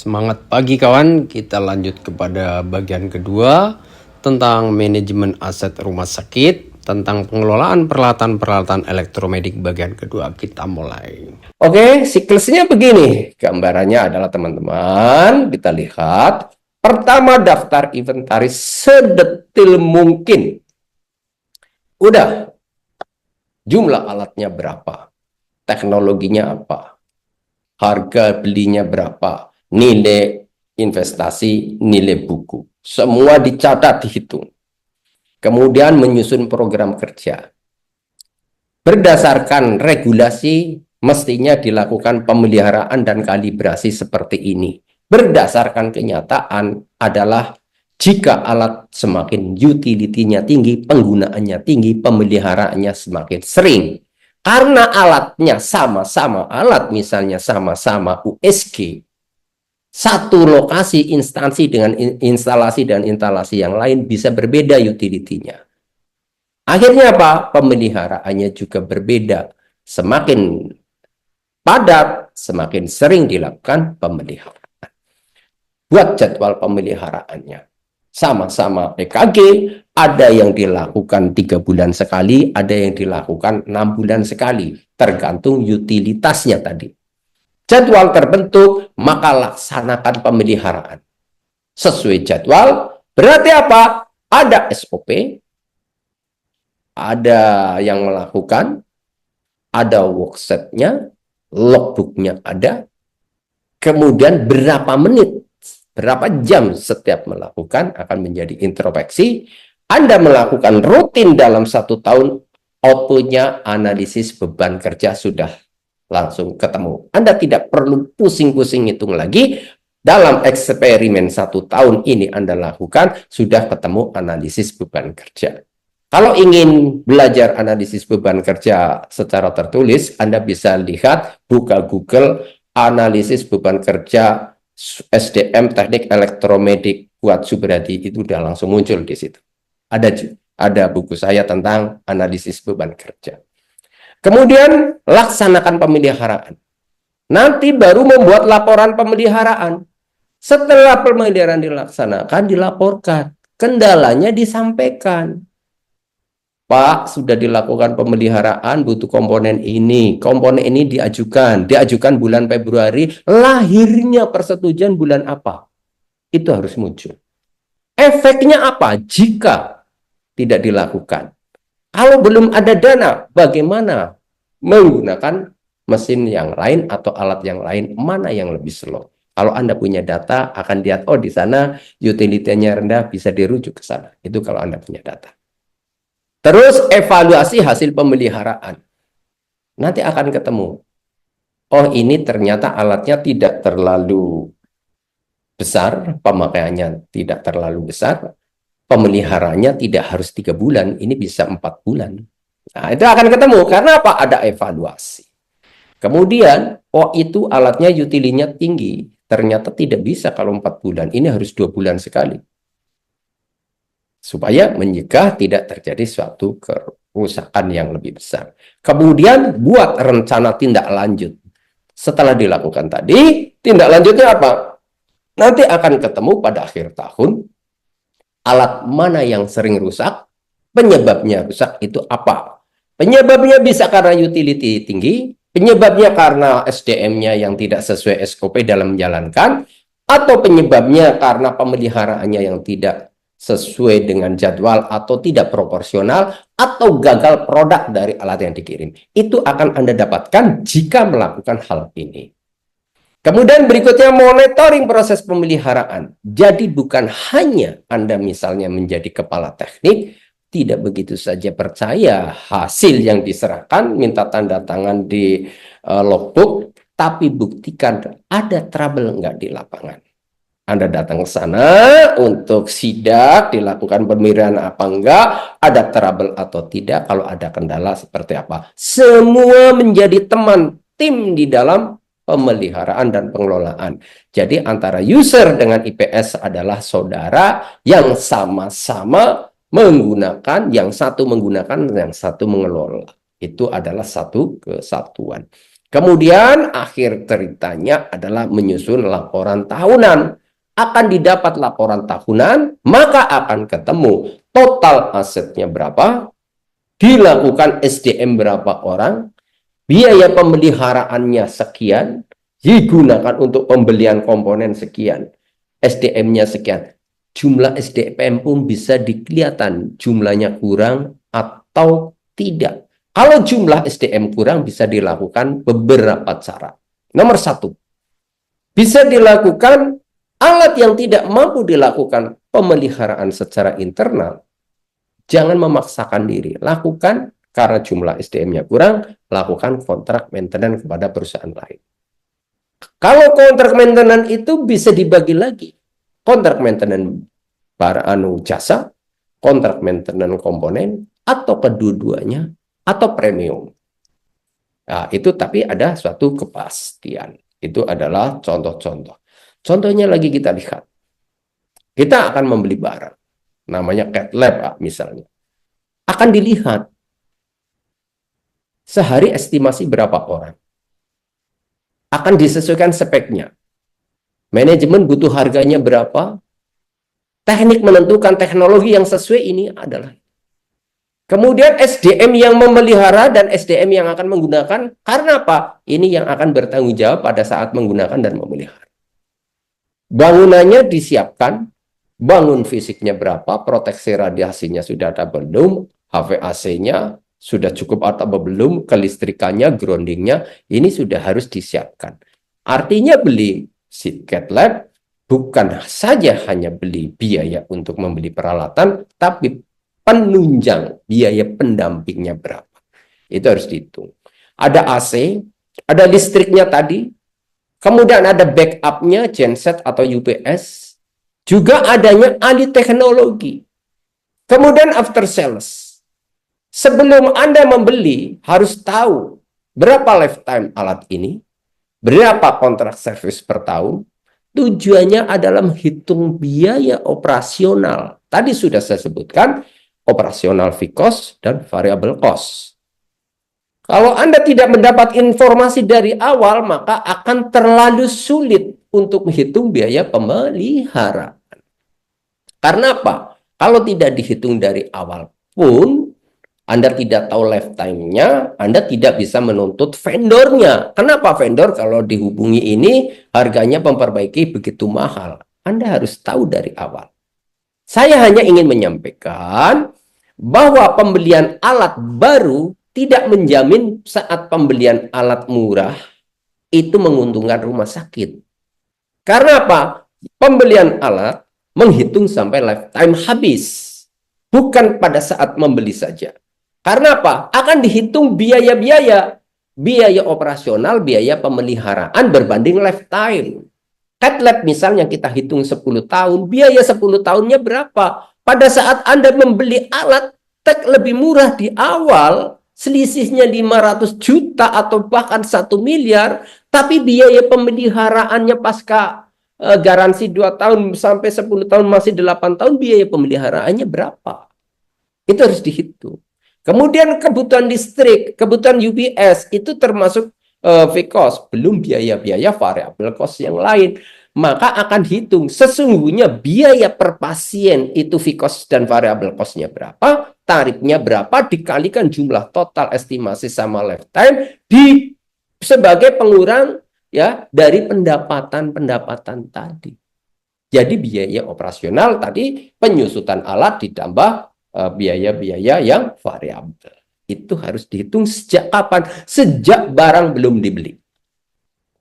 Semangat pagi kawan, kita lanjut kepada bagian kedua tentang manajemen aset rumah sakit, tentang pengelolaan peralatan-peralatan elektromedik bagian kedua. Kita mulai. Oke, siklusnya begini. Gambarannya adalah teman-teman, kita lihat. Pertama, daftar inventaris sedetil mungkin. Udah, jumlah alatnya berapa? Teknologinya apa? Harga belinya berapa? Nilai investasi, nilai buku. Semua dicatat, dihitung. Kemudian menyusun program kerja. Berdasarkan regulasi, mestinya dilakukan pemeliharaan dan kalibrasi seperti ini. Berdasarkan kenyataan adalah jika alat semakin utility-nya tinggi, penggunaannya tinggi, pemeliharaannya semakin sering. Karena alatnya sama-sama alat, misalnya sama-sama USG, satu lokasi instansi dengan instalasi dan instalasi yang lain bisa berbeda utility-nya. Akhirnya apa? Pemeliharaannya juga berbeda. Semakin padat, semakin sering dilakukan pemeliharaan. Buat jadwal pemeliharaannya. Sama-sama EKG, ada yang dilakukan 3 bulan sekali, ada yang dilakukan 6 bulan sekali. Tergantung utilitasnya tadi. Jadwal terbentuk, maka laksanakan pemeliharaan. Sesuai jadwal, berarti apa? Ada SOP, ada yang melakukan, ada worksetnya, logbooknya ada, kemudian berapa menit, berapa jam setiap melakukan akan menjadi introspeksi. Anda melakukan rutin dalam 1 tahun, outputnya analisis beban kerja sudah langsung ketemu. Anda tidak perlu pusing-pusing hitung lagi. Dalam eksperimen 1 tahun ini Anda lakukan, sudah ketemu analisis beban kerja. Kalau ingin belajar analisis beban kerja secara tertulis, Anda bisa lihat, buka Google, analisis beban kerja SDM Teknik Elektromedik Kuat Subradi, itu udah langsung muncul di situ. Ada buku saya tentang analisis beban kerja. Kemudian laksanakan pemeliharaan. Nanti baru membuat laporan pemeliharaan. Setelah pemeliharaan dilaksanakan, dilaporkan. Kendalanya disampaikan. Pak, sudah dilakukan pemeliharaan, butuh komponen ini. Komponen ini diajukan bulan Februari, lahirnya persetujuan bulan apa? Itu harus muncul. Efeknya apa jika tidak dilakukan? Kalau belum ada dana, bagaimana menggunakan mesin yang lain atau alat yang lain, mana yang lebih slow? Kalau Anda punya data, akan lihat, oh di sana utility-nya rendah, bisa dirujuk ke sana. Itu kalau Anda punya data. Terus evaluasi hasil pemeliharaan. Nanti akan ketemu. Oh ini ternyata alatnya tidak terlalu besar, pemakaiannya tidak terlalu besar, pemeliharaannya tidak harus 3 bulan, ini bisa 4 bulan. Nah itu akan ketemu, karena apa? Ada evaluasi. Kemudian, oh itu alatnya utility-nya tinggi, ternyata tidak bisa kalau 4 bulan, ini harus 2 bulan sekali. Supaya mencegah tidak terjadi suatu kerusakan yang lebih besar. Kemudian buat rencana tindak lanjut. Setelah dilakukan tadi, tindak lanjutnya apa? Nanti akan ketemu pada akhir tahun, alat mana yang sering rusak, penyebabnya rusak itu apa? Penyebabnya bisa karena utility tinggi, penyebabnya karena SDM-nya yang tidak sesuai SOP dalam menjalankan, atau penyebabnya karena pemeliharaannya yang tidak sesuai dengan jadwal atau tidak proporsional, atau gagal produk dari alat yang dikirim. Itu akan Anda dapatkan jika melakukan hal ini. Kemudian berikutnya monitoring proses pemeliharaan. Jadi bukan hanya Anda misalnya menjadi kepala teknik, tidak begitu saja percaya hasil yang diserahkan, minta tanda tangan di logbook, tapi buktikan ada trouble enggak di lapangan. Anda datang ke sana untuk sidak, dilakukan pemeriksaan apa enggak, ada trouble atau tidak, kalau ada kendala seperti apa. Semua menjadi teman, tim di dalam pemeliharaan dan pengelolaan. Jadi antara user dengan IPS adalah saudara yang sama-sama menggunakan, yang satu menggunakan, yang satu mengelola. Itu adalah satu kesatuan. Kemudian akhir ceritanya adalah menyusun laporan tahunan. Akan didapat laporan tahunan, maka akan ketemu total asetnya berapa, dilakukan SDM berapa orang, biaya pemeliharaannya sekian, digunakan untuk pembelian komponen sekian, SDM-nya sekian. Jumlah SDM pun bisa dikelihatkan jumlahnya kurang atau tidak. Kalau jumlah SDM kurang bisa dilakukan beberapa cara. Nomor satu, bisa dilakukan alat yang tidak mampu dilakukan pemeliharaan secara internal. Jangan memaksakan diri. Lakukan karena jumlah SDM-nya kurang, lakukan kontrak maintenance kepada perusahaan lain. Kalau kontrak maintenance itu bisa dibagi lagi. Kontrak maintenance para jasa, kontrak maintenance komponen, atau kedua-duanya, atau premium. Nah, itu tapi ada suatu kepastian. Itu adalah contoh-contoh. Contohnya lagi kita lihat. Kita akan membeli barang. Namanya cat lab misalnya. Akan dilihat. Sehari estimasi berapa orang. Akan disesuaikan speknya. Manajemen butuh harganya berapa. Teknik menentukan teknologi yang sesuai ini adalah. Kemudian SDM yang memelihara dan SDM yang akan menggunakan. Karena apa? Ini yang akan bertanggung jawab pada saat menggunakan dan memelihara. Bangunannya disiapkan. Bangun fisiknya berapa, proteksi radiasinya sudah ada belum, HVAC-nya sudah cukup atau belum, kelistrikannya, groundingnya, ini sudah harus disiapkan. Artinya beli si cat lab bukan saja hanya beli biaya untuk membeli peralatan, tapi penunjang biaya pendampingnya berapa. Itu harus dihitung. Ada AC, ada listriknya tadi, kemudian ada backup-nya, genset atau UPS, juga adanya ahli teknologi. Kemudian after sales. Sebelum Anda membeli, harus tahu berapa lifetime alat ini, berapa kontrak service per tahun. Tujuannya adalah menghitung biaya operasional. Tadi sudah saya sebutkan, operasional fixed cost dan variable cost. Kalau Anda tidak mendapat informasi dari awal, maka akan terlalu sulit untuk menghitung biaya pemeliharaan. Karena apa? Kalau tidak dihitung dari awal pun, Anda tidak tahu lifetime-nya, Anda tidak bisa menuntut vendornya. Kenapa vendor kalau dihubungi ini harganya memperbaiki begitu mahal? Anda harus tahu dari awal. Saya hanya ingin menyampaikan bahwa pembelian alat baru tidak menjamin saat pembelian alat murah itu menguntungkan rumah sakit. Karena apa? Pembelian alat menghitung sampai lifetime habis. Bukan pada saat membeli saja. Karena apa? Akan dihitung biaya-biaya. Biaya operasional, biaya pemeliharaan berbanding lifetime. Cat lab misalnya kita hitung 10 tahun, biaya 10 tahunnya berapa? Pada saat Anda membeli alat tek lebih murah di awal, selisihnya 500 juta atau bahkan 1 miliar, tapi biaya pemeliharaannya pasca garansi 2 tahun sampai 10 tahun masih 8 tahun, biaya pemeliharaannya berapa? Itu harus dihitung. Kemudian kebutuhan listrik, kebutuhan UPS, itu termasuk fixed cost, belum biaya-biaya variable cost yang lain. Maka akan hitung sesungguhnya biaya per pasien itu fixed cost dan variable cost-nya berapa, tarifnya berapa, dikalikan jumlah total estimasi sama lifetime sebagai pengurang ya dari pendapatan tadi. Jadi biaya operasional tadi penyusutan alat ditambah biaya-biaya yang variabel. Itu harus dihitung sejak kapan? Sejak barang belum dibeli.